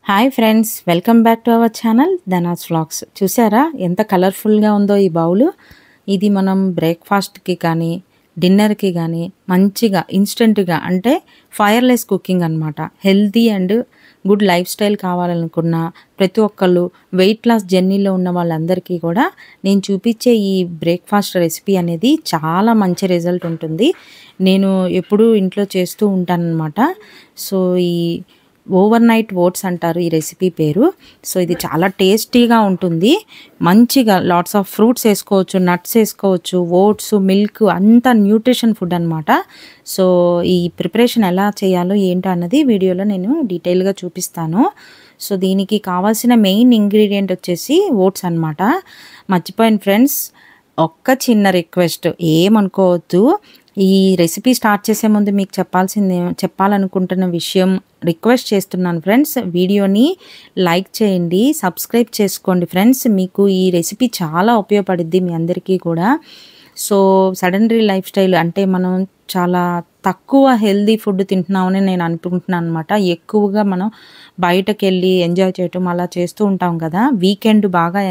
Hi friends, welcome back to our channel ధనాస్ vlogs. చూసారా ఎంత కలర్ఫుల్గా ఉందో ఈ బౌలు. ఇది మనం బ్రేక్ఫాస్ట్కి కానీ డిన్నర్కి కానీ మంచిగా ఇన్స్టెంట్గా అంటే ఫైర్లెస్ కుకింగ్ అనమాట. Healthy and good life style కావాలనుకున్న ప్రతి ఒక్కళ్ళు వెయిట్ లాస్ జర్నీలో ఉన్న వాళ్ళందరికీ కూడా నేను చూపించే ఈ బ్రేక్ఫాస్ట్ రెసిపీ అనేది చాలా మంచి రిజల్ట్ ఉంటుంది. నేను ఎప్పుడూ ఇంట్లో చేస్తూ ఉంటానన్నమాట. సో ఈ ఓవర్ నైట్ ఓట్స్ అంటారు ఈ రెసిపీ పేరు. సో ఇది చాలా టేస్టీగా ఉంటుంది. మంచిగా లాట్స్ ఆఫ్ ఫ్రూట్స్ వేసుకోవచ్చు, నట్స్ వేసుకోవచ్చు, ఓట్స్, మిల్క్ అంతా న్యూట్రిషన్ ఫుడ్ అనమాట. సో ఈ ప్రిపరేషన్ ఎలా చేయాలో ఏంటో అన్నది వీడియోలో నేను డీటెయిల్గా చూపిస్తాను. సో దీనికి కావాల్సిన మెయిన్ ఇంగ్రీడియంట్ వచ్చేసి ఓట్స్ అనమాట. మర్చిపోయాను ఫ్రెండ్స్, ఒక్క చిన్న రిక్వెస్ట్, ఏమనుకోవద్దు. ఈ రెసిపీ స్టార్ట్ చేసే ముందు మీకు చెప్పాలనుకుంటున్న విషయం రిక్వెస్ట్ చేస్తున్నాను ఫ్రెండ్స్. వీడియోని లైక్ చేయండి, సబ్స్క్రైబ్ చేసుకోండి ఫ్రెండ్స్. మీకు ఈ రెసిపీ చాలా ఉపయోగపడుద్ది మీ అందరికీ కూడా. సో సడనరీ లైఫ్ స్టైల్ అంటే మనం చాలా తక్కువ హెల్దీ ఫుడ్ తింటున్నామని నేను అనుకుంటున్నాను అనమాట. ఎక్కువగా మనం బయటకు వెళ్ళి ఎంజాయ్ చేయటం అలా చేస్తూ ఉంటాం కదా. వీకెండ్ బాగా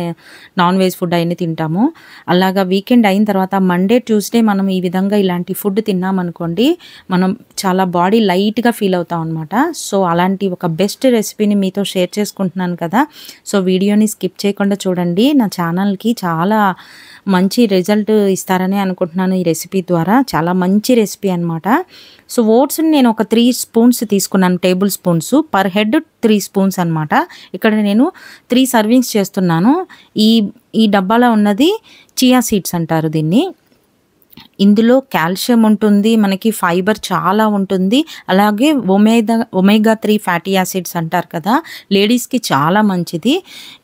నాన్ వెజ్ ఫుడ్ అయినా తింటాము. అలాగా వీకెండ్ అయిన తర్వాత మండే ట్యూస్డే మనం ఈ విధంగా ఇలాంటి ఫుడ్ తిన్నామనుకోండి, మనం చాలా బాడీ లైట్గా ఫీల్ అవుతాం అనమాట. సో అలాంటి ఒక బెస్ట్ రెసిపీని మీతో షేర్ చేసుకుంటున్నాను కదా. సో వీడియోని స్కిప్ చేయకుండా చూడండి. నా ఛానల్కి చాలా మంచి రిజల్ట్ ఇస్తారని అనుకుంటున్నాను ఈ రెసిపీ ద్వారా. చాలా మంచి రెసిపీ అనమాట. సో ఓట్స్ని నేను ఒక 3 స్పూన్స్ తీసుకున్నాను, table spoons. Per head 3 spoons అనమాట. ఇక్కడ నేను 3 సర్వింగ్స్ చేస్తున్నాను. ఈ డబ్బాలో ఉన్నది చియా సీడ్స్ అంటారు దీన్ని. ఇందులో కాల్షియం ఉంటుంది, మనకి ఫైబర్ చాలా ఉంటుంది. అలాగే ఒమేగా 3 ఫ్యాటీ యాసిడ్స్ అంటారు కదా, లేడీస్కి చాలా మంచిది.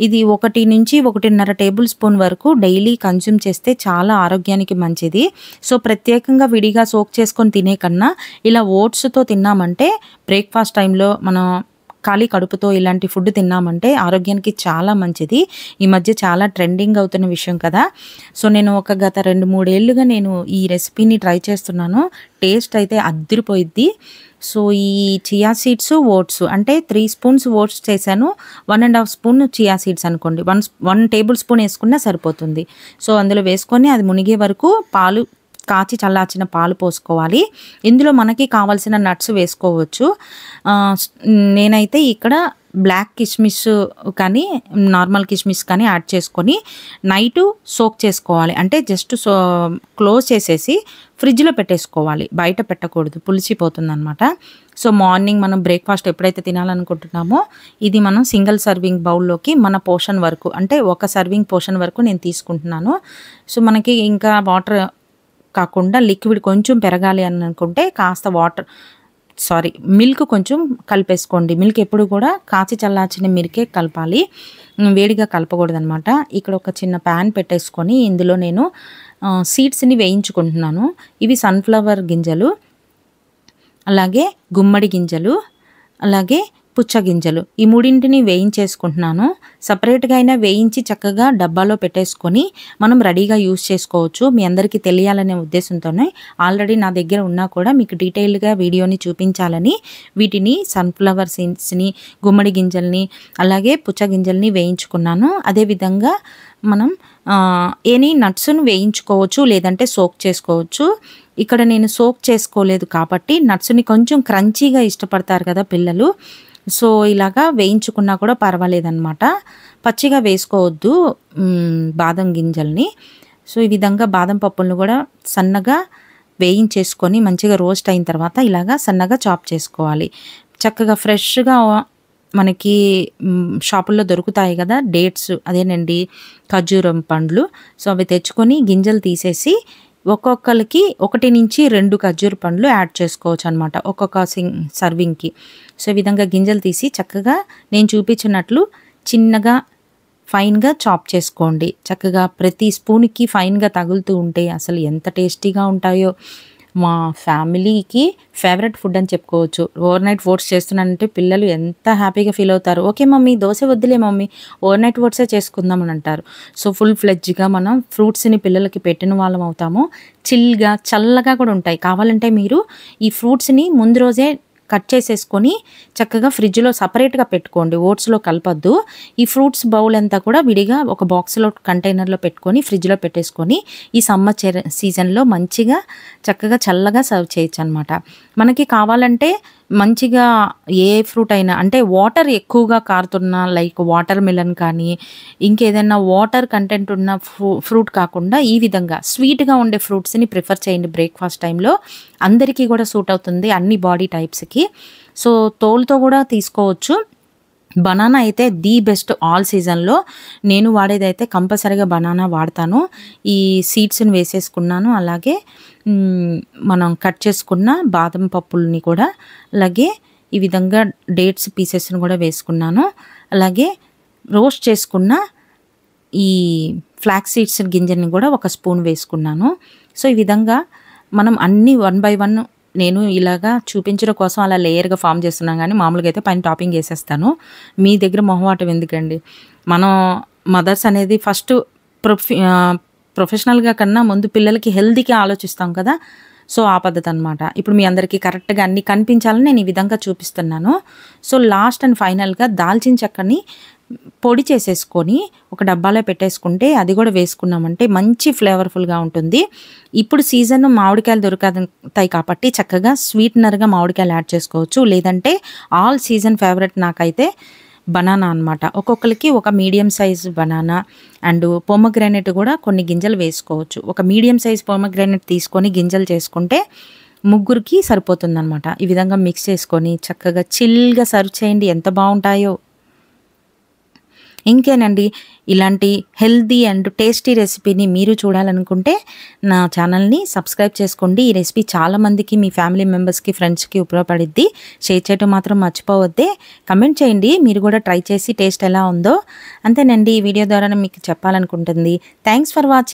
ఇది 1 నుంచి 1.5 టేబుల్ స్పూన్ వరకు డైలీ కన్జ్యూమ్ చేస్తే చాలా ఆరోగ్యానికి మంచిది. సో ప్రత్యేకంగా విడిగా సోక్ చేసుకొని తినే కన్నా ఇలా ఓట్స్తో తిన్నామంటే బ్రేక్ఫాస్ట్ టైంలో మనం ఖాళీ కడుపుతో ఇలాంటి ఫుడ్ తిన్నామంటే ఆరోగ్యానికి చాలా మంచిది. ఈ మధ్య చాలా ట్రెండింగ్ అవుతున్న విషయం కదా. సో నేను గత 2-3 ఏళ్ళుగా నేను ఈ రెసిపీని ట్రై చేస్తున్నాను. టేస్ట్ అయితే అద్దిరిపోయిద్ది. సో ఈ చియా సీడ్స్, ఓట్స్ అంటే 3 స్పూన్స్ ఓట్స్ చేశాను, 1.5 స్పూన్ చియా సీడ్స్ అనుకోండి. 1 టేబుల్ స్పూన్ వేసుకున్నా సరిపోతుంది. సో అందులో వేసుకొని అది మునిగే వరకు కాచి చల్లార్చిన పాలు పోసుకోవాలి. ఇందులో మనకి కావాల్సిన నట్స్ వేసుకోవచ్చు. నేనైతే ఇక్కడ బ్లాక్ కిస్మిస్ కానీ నార్మల్ కిస్మిస్ కానీ యాడ్ చేసుకొని నైటు సోక్ చేసుకోవాలి. అంటే జస్ట్ క్లోజ్ చేసేసి ఫ్రిడ్జ్లో పెట్టేసుకోవాలి, బయట పెట్టకూడదు, పులిసిపోతుంది అనమాట. సో మార్నింగ్ మనం బ్రేక్ఫాస్ట్ ఎప్పుడైతే తినాలనుకుంటున్నామో ఇది మనం సింగిల్ సర్వింగ్ బౌల్లోకి మన పోర్షన్ వరకు, అంటే 1 సర్వింగ్ పోర్షన్ వరకు నేను తీసుకుంటున్నాను. సో మనకి ఇంకా వాటర్ కాకుండా లిక్విడ్ కొంచెం పెరగాలి అని అనుకుంటే కాస్త మిల్క్ కొంచెం కలిపేసుకోండి. మిల్క్ ఎప్పుడు కూడా కాచి చల్లార్చిన మిల్కే కలపాలి, వేడిగా కలపకూడదు అనమాట. ఇక్కడ ఒక చిన్న ప్యాన్ పెట్టేసుకొని ఇందులో నేను సీడ్స్ని వేయించుకుంటున్నాను. ఇవి సన్ఫ్లవర్ గింజలు, అలాగే గుమ్మడి గింజలు, అలాగే పుచ్చ గింజలు, ఈ 3ంటిని వేయించేసుకుంటున్నాను. సపరేట్గా అయినా వేయించి చక్కగా డబ్బాలో పెట్టేసుకొని మనం రెడీగా యూస్ చేసుకోవచ్చు. మీ అందరికీ తెలియాలనే ఉద్దేశంతోనే ఆల్రెడీ నా దగ్గర ఉన్నా కూడా మీకు డీటెయిల్గా వీడియోని చూపించాలని వీటిని సన్ఫ్లవర్ సీడ్స్ని, గుమ్మడి గింజల్ని, అలాగే పుచ్చ గింజల్ని వేయించుకున్నాను. అదేవిధంగా మనం ఎనీ నట్స్ను వేయించుకోవచ్చు, లేదంటే సోక్ చేసుకోవచ్చు. ఇక్కడ నేను సోక్ చేసుకోలేదు కాబట్టి నట్స్ని కొంచెం క్రంచీగా ఇష్టపడతారు కదా పిల్లలు. సో ఇలాగా వేయించుకున్నా కూడా పర్వాలేదన్నమాట. పచ్చిగా వేసుకోవద్దు బాదం గింజల్ని. సో ఈ విధంగా బాదం పప్పులను కూడా సన్నగా వేయించేసుకొని మంచిగా రోస్ట్ అయిన తర్వాత ఇలాగా సన్నగా చాప్ చేసుకోవాలి. చక్కగా ఫ్రెష్గా మనకి షాపుల్లో దొరుకుతాయి కదా డేట్స్, అదేనండి ఖర్జూరం పండ్లు. సో అవి తెచ్చుకొని గింజలు తీసేసి ఒక్కొక్కరికి 1 నుంచి 2 ఖర్జూర పండ్లు యాడ్ చేసుకోవచ్చు అనమాట ఒక్కొక్క సర్వింగ్కి. సో ఈ విధంగా గింజలు తీసి చక్కగా నేను చూపించినట్లు చిన్నగా ఫైన్గా చాప్ చేసుకోండి. చక్కగా ప్రతి స్పూన్కి ఫైన్గా తగులుతూ ఉంటే అసలు ఎంత టేస్టీగా ఉంటాయో. మా ఫ్యామిలీకి ఫేవరెట్ ఫుడ్ అని చెప్పుకోవచ్చు. ఓవర్ నైట్ ఓట్స్ చేస్తున్నానంటే పిల్లలు ఎంత హ్యాపీగా ఫీల్ అవుతారు. ఓకే మమ్మీ, దోశ వద్దులే మమ్మీ, ఓవర్ నైట్ ఓట్సే చేసుకుందాం అని అంటారు. సో ఫుల్ ఫ్లెడ్జ్గా మనం ఫ్రూట్స్ని పిల్లలకి పెట్టిన వాళ్ళం అవుతాము. చల్లగా కూడా ఉంటాయి. కావాలంటే మీరు ఈ ఫ్రూట్స్ని ముందు రోజే కట్ చేసేసుకొని చక్కగా ఫ్రిడ్జ్‌లో సెపరేట్‌గా పెట్టుకోండి. ఓట్స్‌లో కలపొద్దు. ఈ ఫ్రూట్స్ బౌల్ అంతా కూడా విడిగా ఒక బాక్స్‌లో కంటైనర్‌లో పెట్టుకొని ఫ్రిడ్జ్‌లో పెట్టేసుకొని ఈ సమ్మర్ సీజన్‌లో మంచిగా చక్కగా చల్లగా సర్వ్ చేయొచ్చనమాట. మనకి కావాలంటే మంచిగా ఏ ఫ్రూట్ అయినా అంటే వాటర్ ఎక్కువగా కారుతున్న లైక్ వాటర్ మిలన్ కానీ, ఇంకేదైనా వాటర్ కంటెంట్ ఉన్న ఫ్రూట్ కాకుండా ఈ విధంగా స్వీట్‌గా ఉండే ఫ్రూట్స్‌ని ప్రిఫర్ చేయండి బ్రేక్‌ఫాస్ట్ టైంలో. అందరికీ కూడా సూట్ అవుతుంది అన్ని బాడీ టైప్స్‌కి. సో, తోలుతో కూడా తీసుకోవచ్చు. బనానా అయితే ది బెస్ట్ ఆల్ సీజన్‌లో. నేను వాడేదైతే కంపల్సరీగా బనానా వాడతాను. ఈ సీడ్స్‌ని వేసేసుకున్నాను. అలాగే మనం కట్ చేసుకున్న బాదం పప్పుల్ని కూడా, అలాగే ఈ విధంగా డేట్స్ పీసెస్‌ని కూడా వేసుకున్నాను. అలాగే రోస్ట్ చేసుకున్న ఈ ఫ్లాక్స్ సీడ్స్ గింజల్ని కూడా ఒక స్పూన్ వేసుకున్నాను. సో, ఈ విధంగా మనం అన్నీ వన్ బై వన్ నేను ఇలాగా చూపించడం కోసం అలా లేయర్‌గా ఫార్మ్ చేస్తున్నాను గానీ, మామూలుగా అయితే పైన టాపింగ్ ఏసేస్తాను. మీ దగ్గర మొహమాటం ఎందుకండి? మనం మదర్స్ అనేది ఫస్ట్ ప్రొఫెషనల్‌గా కన్నా ముందు పిల్లలకి హెల్తీకి ఆలోచిస్తాం కదా! సో, ఆ పద్ధతనమాట. ఇప్పుడు మీ అందరికీ కరెక్ట్‌గా అన్నీ కనిపించాలని నేను ఈ విధంగా చూపిస్తున్నాను. సో, లాస్ట్ అండ్ ఫైనల్‌గా దాల్చిన చెక్కని పొడి చేసేసుకొని ఒక డబ్బాలో పెట్టేసుకుంటే అది కూడా వేసుకున్నామంటే మంచి ఫ్లేవర్‌ఫుల్‌గా ఉంటుంది. ఇప్పుడు సీజన్ మామిడికాయలు దొరుకుతాయి కాబట్టి చక్కగా స్వీట్‌నర్‌గా మామిడికాయలు యాడ్ చేసుకోవచ్చు. లేదంటే ఆల్ సీజన్ ఫేవరెట్ నాకైతే బనానా అనమాట. ఒక్కొక్కళ్ళకి ఒక medium size banana and pomegranate కూడా కొన్ని గింజలు వేసుకోవచ్చు. ఒక మీడియం సైజ్ పొమోగ్రానేట్ తీసుకొని గింజలు చేసుకుంటే ముగ్గురికి సరిపోతుందనమాట. ఈ విధంగా మిక్స్ చేసుకొని చక్కగా చిల్‌గా సర్వ్ చేయండి. ఎంత బావుంటాయో. ఇంకేనండి ఇలాంటి హెల్తీ అండ్ టేస్టీ రెసిపీని మీరు చూడాలనుకుంటే నా ఛానల్‌ని సబ్స్క్రైబ్ చేసుకోండి. ఈ రెసిపీ చాలామందికి మీ ఫ్యామిలీ మెంబర్స్‌కి, ఫ్రెండ్స్‌కి ఉపయోగపడిద్ది. షేర్ చేయటం మాత్రం మర్చిపోవద్దే. కమెంట్ చేయండి మీరు కూడా ట్రై చేసి టేస్ట్ ఎలా ఉందో. అంతేనండి ఈ వీడియో ద్వారా మీకు చెప్పాలనుకుంటుంది. Thanks for watching.